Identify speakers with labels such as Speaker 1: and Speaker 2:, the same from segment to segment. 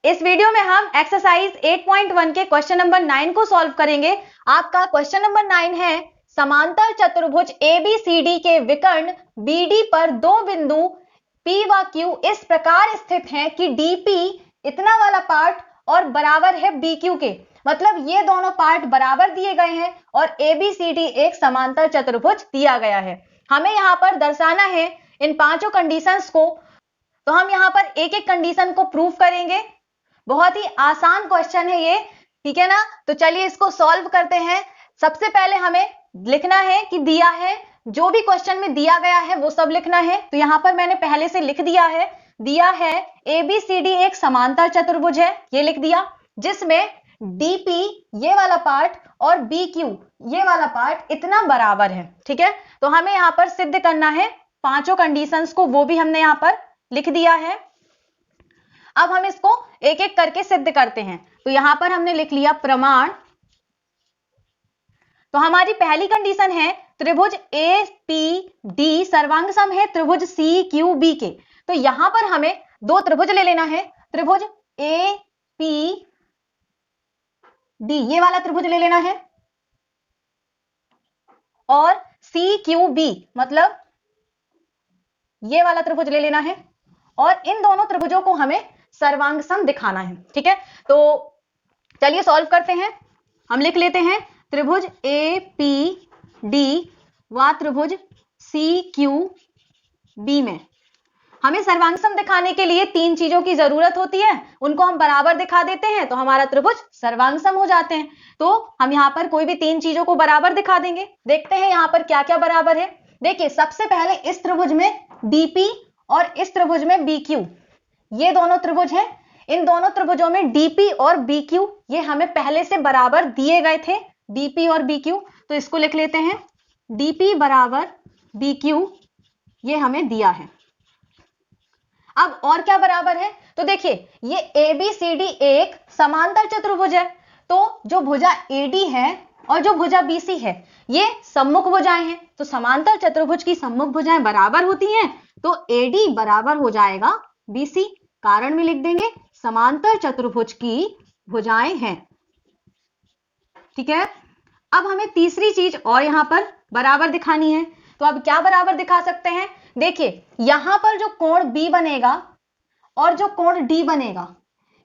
Speaker 1: इस वीडियो में हम एक्सरसाइज 8.1 के क्वेश्चन नंबर 9 को सॉल्व करेंगे। आपका क्वेश्चन नंबर 9 है, समांतर चतुर्भुज ABCD के विकर्ण BD पर दो बिंदु P व Q इस प्रकार स्थित हैं कि DP इतना वाला पार्ट और बराबर है BQ के। मतलब ये दोनों पार्ट बराबर दिए गए हैं और ABCD एक समांतर चतुर्भुज दिया गया है। हमें यहाँ पर दर्शाना है इन पांचों कंडीशंस को, तो हम यहाँ पर एक एक कंडीशन को प्रूव करेंगे। बहुत ही आसान क्वेश्चन है ये, ठीक है ना। तो चलिए इसको सॉल्व करते हैं। सबसे पहले हमें लिखना है कि दिया है, जो भी क्वेश्चन में दिया गया है वो सब लिखना है। तो यहां पर मैंने पहले से लिख दिया है, दिया है ABCD एक समांतर चतुर्भुज है, ये लिख दिया, जिसमें DP ये वाला पार्ट और BQ ये वाला पार्ट इतना बराबर है, ठीक है। तो हमें यहां पर सिद्ध करना है पांचों कंडीशंस को, वो भी हमने यहां पर लिख दिया है। अब हम इसको एक एक करके सिद्ध करते हैं। तो यहां पर हमने लिख लिया प्रमाण। तो हमारी पहली कंडीशन है त्रिभुज APD सर्वांग सम है त्रिभुज CQB के। तो यहां पर हमें दो त्रिभुज ले लेना है, त्रिभुज APD ये वाला त्रिभुज ले लेना है और CQB मतलब ये वाला त्रिभुज ले लेना है, और इन दोनों त्रिभुजों को हमें सर्वांग सम दिखाना है, ठीक है। तो चलिए सॉल्व करते हैं। हम लिख लेते हैं त्रिभुज APD व त्रिभुज CQB में हमें सर्वांग सम दिखाने के लिए तीन चीजों की जरूरत होती है, उनको हम बराबर दिखा देते हैं तो हमारा त्रिभुज सर्वांग सम हो जाते हैं। तो हम यहाँ पर कोई भी तीन चीजों को बराबर दिखा देंगे। देखते हैं यहाँ पर क्या क्या बराबर है। देखिए सबसे पहले इस त्रिभुज में DP और इस त्रिभुज में BQ, ये दोनों त्रिभुज हैं। इन दोनों त्रिभुजों में DP और BQ ये हमें पहले से बराबर दिए गए थे, DP और BQ। तो इसको लिख लेते हैं, DP बराबर BQ ये हमें दिया है। अब और क्या बराबर है, तो देखिए ये ABCD एक समांतर चतुर्भुज है, तो जो भुजा AD है और जो भुजा BC है ये सम्मुख भुजाएं हैं। तो समांतर चतुर्भुज की सम्मुख भुजाएं बराबर होती हैं, तो AD बराबर हो जाएगा BC। कारण में लिख देंगे समांतर चतुर्भुज की भुजाएं हैं, ठीक है। अब हमें तीसरी चीज और यहां पर बराबर दिखानी है। तो अब क्या बराबर दिखा सकते हैं, देखिए यहां पर जो कोण B बनेगा और जो कोण D बनेगा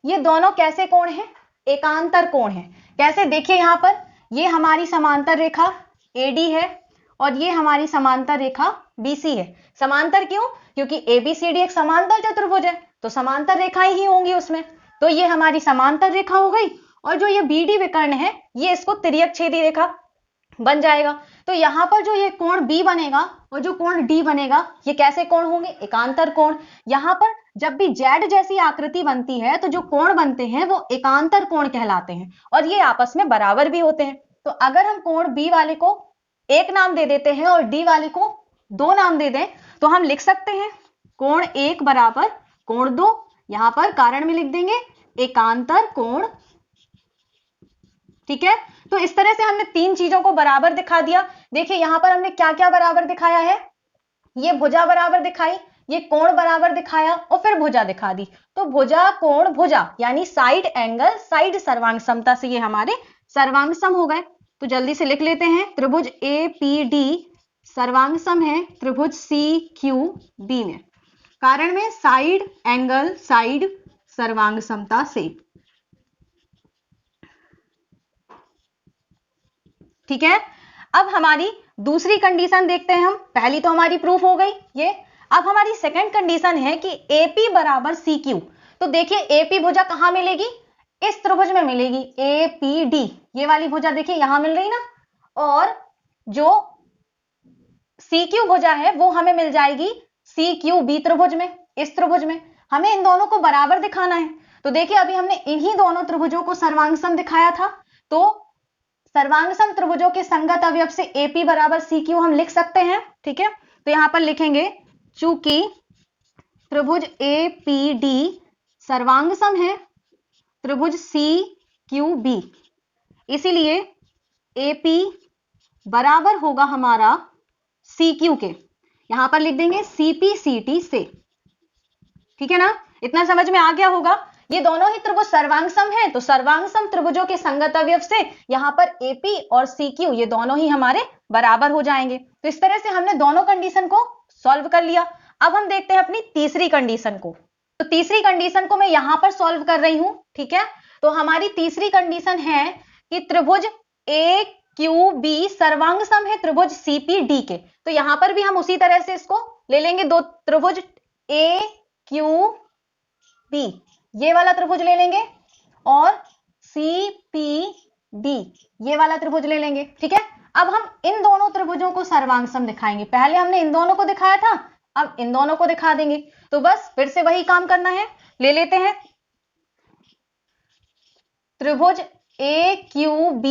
Speaker 1: ये दोनों कैसे कोण हैं, एकांतर कोण है। कैसे, देखिए यहां पर ये हमारी समांतर रेखा AD है और ये हमारी समांतर रेखा BC है। समांतर क्यों, क्योंकि ABCD एक समांतर चतुर्भुज है तो समांतर रेखाएं ही होंगी उसमें। तो ये हमारी समांतर रेखा हो गई, और जो ये BD विकर्ण है ये इसको तिर्यक छेदी रेखा बन जाएगा। तो यहां पर जो ये कोण B बनेगा और जो कोण D बनेगा ये कैसे कोण होंगे, एकांतर कोण। यहां पर जब भी Z जैसी आकृति बनती है तो जो कोण बनते हैं वो एकांतर कोण कहलाते हैं और ये आपस में बराबर भी होते हैं। तो अगर हम कोण B वाले को एक नाम दे देते हैं और D वाले को दो नाम दे दें तो हम लिख सकते हैं कोण 1 बराबर कोण 2। यहां पर कारण में लिख देंगे एकांतर कोण, ठीक है। तो इस तरह से हमने तीन चीजों को बराबर दिखा दिया। देखिए यहां पर हमने क्या क्या बराबर दिखाया है, ये भुजा बराबर दिखाई, ये कोण बराबर दिखाया और फिर भुजा दिखा दी। तो भुजा कोण भुजा यानी साइड एंगल साइड सर्वांग समता से ये हमारे सर्वांग सम हो गए। तो जल्दी से लिख लेते हैं, त्रिभुज APD सर्वांग सम है त्रिभुज CQB में, कारण में साइड एंगल साइड सर्वांग समता से, ठीक है। अब हमारी दूसरी कंडीशन देखते हैं हम। पहली तो हमारी प्रूफ हो गई ये। अब हमारी सेकंड कंडीशन है कि AP बराबर CQ। तो देखिए AP भुजा कहां मिलेगी, इस त्रिभुज में मिलेगी APD, ये वाली भुजा देखिए यहां मिल रही ना, और जो CQ भुजा है वो हमें मिल जाएगी CQB त्रिभुज में, इस त्रिभुज में। हमें इन दोनों को बराबर दिखाना है। तो देखिए अभी हमने इन्हीं दोनों त्रिभुजों को सर्वांग सम दिखाया था, तो सर्वांग सम त्रिभुजों के संगत अवयव से AP बराबर CQ हम लिख सकते हैं, ठीक है। तो यहां पर लिखेंगे चूंकि त्रिभुज APD सर्वांग सम है त्रिभुज CQB, इसीलिए AP बराबर होगा हमारा CQ के। यहां पर लिख देंगे CP CT से, ठीक है ना। इतना समझ में आ गया होगा ये दोनों ही त्रिभुज सर्वांग सम है, तो सर्वांग सम त्रिभुजों के संगत अवयव से यहाँ पर AP और CQ ये दोनों ही हमारे बराबर हो जाएंगे। तो इस तरह से हमने दोनों कंडीशन को सॉल्व कर लिया। अब हम देखते हैं अपनी तीसरी कंडीशन को। तो तीसरी कंडीशन को मैं यहां पर सॉल्व कर रही हूं, ठीक है। तो हमारी तीसरी कंडीशन है कि त्रिभुज AQB सर्वांग सम है त्रिभुज CPD के। तो यहां पर भी हम उसी तरह से इसको ले लेंगे, दो त्रिभुज AQB ये वाला त्रिभुज ले लेंगे और CPD ये वाला त्रिभुज ले लेंगे, ठीक है। अब हम इन दोनों त्रिभुजों को सर्वांग सम दिखाएंगे। पहले हमने इन दोनों को दिखाया था, अब इन दोनों को दिखा देंगे। तो बस फिर से वही काम करना है। ले लेते हैं त्रिभुज AQB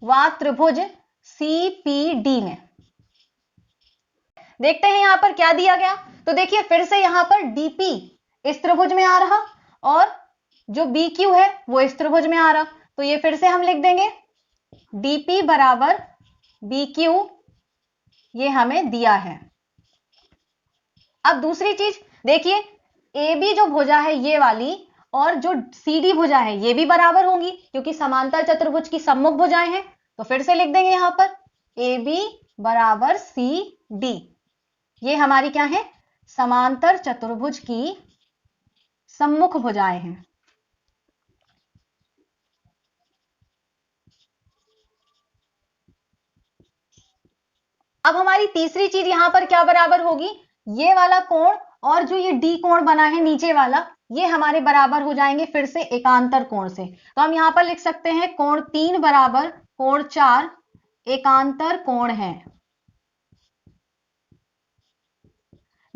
Speaker 1: व त्रिभुज CPD में देखते हैं यहां पर क्या दिया गया। तो देखिए फिर से यहां पर DP इस त्रिभुज में आ रहा और जो BQ है वो इस त्रिभुज में आ रहा। तो ये फिर से हम लिख देंगे DP बराबर BQ, ये हमें दिया है। अब दूसरी चीज देखिए, AB जो भुजा है ये वाली और जो CD भुजा है ये भी बराबर होंगी क्योंकि समांतर चतुर्भुज की सम्मुख भुजाएं हैं। तो फिर से लिख देंगे यहां पर AB बराबर CD, ये हमारी क्या है, समांतर चतुर्भुज की सम्मुख भुजाएं हैं। अब हमारी तीसरी चीज यहां पर क्या बराबर होगी, ये वाला कोण और जो ये D कोण बना है नीचे वाला, ये हमारे बराबर हो जाएंगे फिर से एकांतर कोण से। तो हम यहां पर लिख सकते हैं कोण 3 बराबर कोण 4 एकांतर कोण है।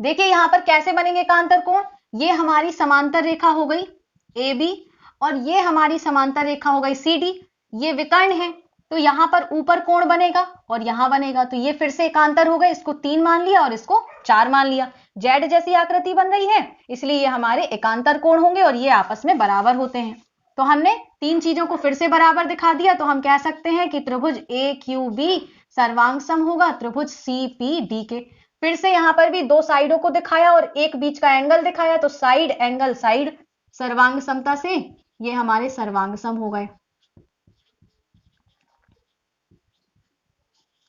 Speaker 1: देखिए यहां पर कैसे बनेंगे एकांतर कोण, ये हमारी समांतर रेखा हो गई AB और ये हमारी समांतर रेखा हो गई CD, ये विकर्ण है। तो यहां पर ऊपर कोण बनेगा और यहां बनेगा, तो ये फिर से एकांतर हो गए। इसको 3 मान लिया और इसको 4 मान लिया। जेड जैसी आकृति बन रही है इसलिए ये हमारे एकांतर कोण होंगे और ये आपस में बराबर होते हैं। तो हमने तीन चीजों को फिर से बराबर दिखा दिया। तो हम कह सकते हैं कि त्रिभुज AQB सर्वांग सम होगा त्रिभुज CPD के। फिर से यहां पर भी दो साइडों को दिखाया और एक बीच का एंगल दिखाया, तो साइड एंगल साइड सर्वांग समता से ये हमारे सर्वांग सम हो गए।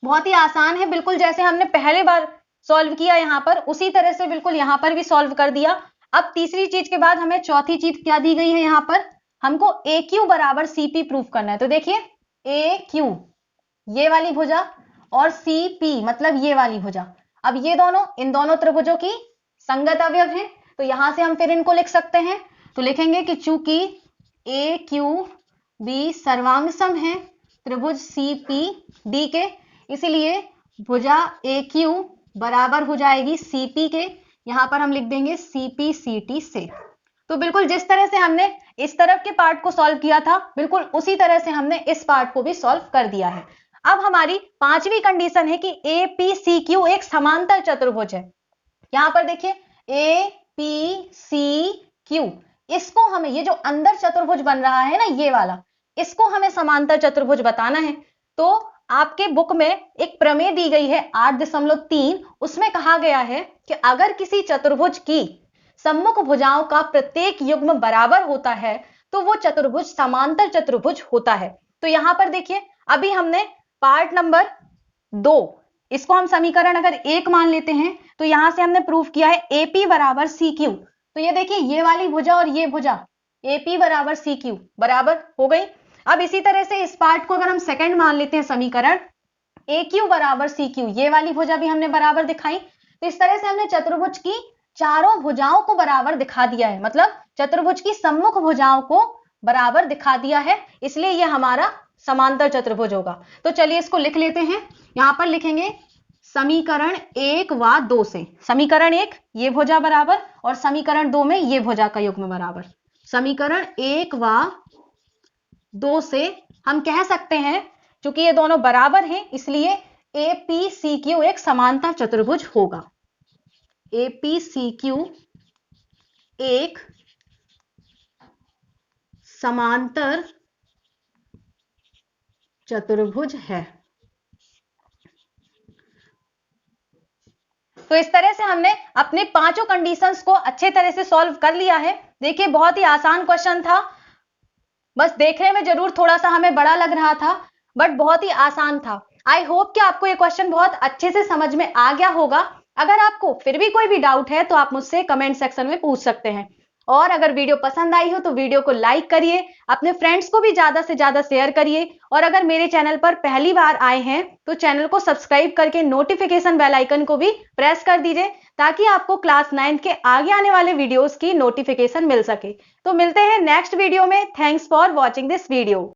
Speaker 1: बहुत ही आसान है, बिल्कुल जैसे हमने पहले बार सॉल्व किया यहां पर उसी तरह से बिल्कुल यहां पर भी सॉल्व कर दिया। अब तीसरी चीज के बाद हमें चौथी चीज क्या दी गई है, यहां पर हमको AQ बराबर CP प्रूव करना है। तो देखिए AQ ये वाली भुजा और CP मतलब ये वाली भुजा, अब ये दोनों इन दोनों त्रिभुजों की संगत अवयव है। तो यहां से हम फिर इनको लिख सकते हैं। तो लिखेंगे कि चूंकि AQB सर्वांग सम है त्रिभुज CPD के, इसलिए भुजा AQ बराबर हो जाएगी CP के। यहां पर हम लिख देंगे CPCT से। तो बिल्कुल जिस तरह से हमने इस तरफ के पार्ट को सॉल्व किया था बिल्कुल उसी तरह से हमने इस पार्ट को भी सॉल्व कर दिया है। अब हमारी पांचवी कंडीशन है कि APCQ एक समांतर चतुर्भुज है। यहां पर देखिए APCQ, इसको हमें ये जो अंदर चतुर्भुज बन रहा है ना ये वाला, इसको हमें समांतर चतुर्भुज बताना है। तो आपके बुक में एक प्रमेय दी गई है 8.3, उसमें कहा गया है कि अगर किसी चतुर्भुज की सम्मुख भुजाओं का प्रत्येक युग्म बराबर होता है तो वो चतुर्भुज समांतर चतुर्भुज होता है। तो यहां पर देखिए अभी हमने पार्ट नंबर 2, इसको हम समीकरण अगर 1 मान लेते हैं तो यहां से हमने प्रूफ किया है AP बराबर CQ। तो ये देखिए ये वाली भुजा और ये भुजा AP बराबर CQ बराबर हो गई। अब इसी तरह से इस पार्ट को अगर हम सेकंड मान लेते हैं समीकरण AQ बराबर CQ, ये वाली भुजा भी हमने बराबर दिखाई। तो इस तरह से हमने चतुर्भुज की चारों भुजाओं को बराबर दिखा दिया है, मतलब चतुर्भुज की सम्मुख भुजाओं को बराबर दिखा दिया है, इसलिए यह हमारा समांतर चतुर्भुज होगा। तो चलिए इसको लिख लेते हैं। यहां पर लिखेंगे समीकरण 1 व 2 से, समीकरण 1 ये भुजा बराबर और समीकरण 2 में ये भुजा का युग्म बराबर। समीकरण 1 व 2 से हम कह सकते हैं क्योंकि ये दोनों बराबर हैं इसलिए APCQ एक समांतर चतुर्भुज होगा। APCQ एक समांतर चतुर्भुज है। तो तो इस तरह से हमने अपने पांचों कंडीशंस को अच्छे तरह से सॉल्व कर लिया है। देखिए बहुत ही आसान क्वेश्चन था, बस देखने में जरूर थोड़ा सा हमें बड़ा लग रहा था, बट बहुत ही आसान था। आई होप कि आपको ये क्वेश्चन बहुत अच्छे से समझ में आ गया होगा। अगर आपको फिर भी कोई भी डाउट है तो आप मुझसे कमेंट सेक्शन में पूछ सकते हैं। और अगर वीडियो पसंद आई हो तो वीडियो को लाइक करिए, अपने फ्रेंड्स को भी ज्यादा से ज्यादा शेयर करिए, और अगर मेरे चैनल पर पहली बार आए हैं तो चैनल को सब्सक्राइब करके नोटिफिकेशन बेल आइकन को भी प्रेस कर दीजिए, ताकि आपको क्लास 9 के आगे आने वाले वीडियोस की नोटिफिकेशन मिल सके। तो मिलते हैं नेक्स्ट वीडियो में। Thanks for watching this video.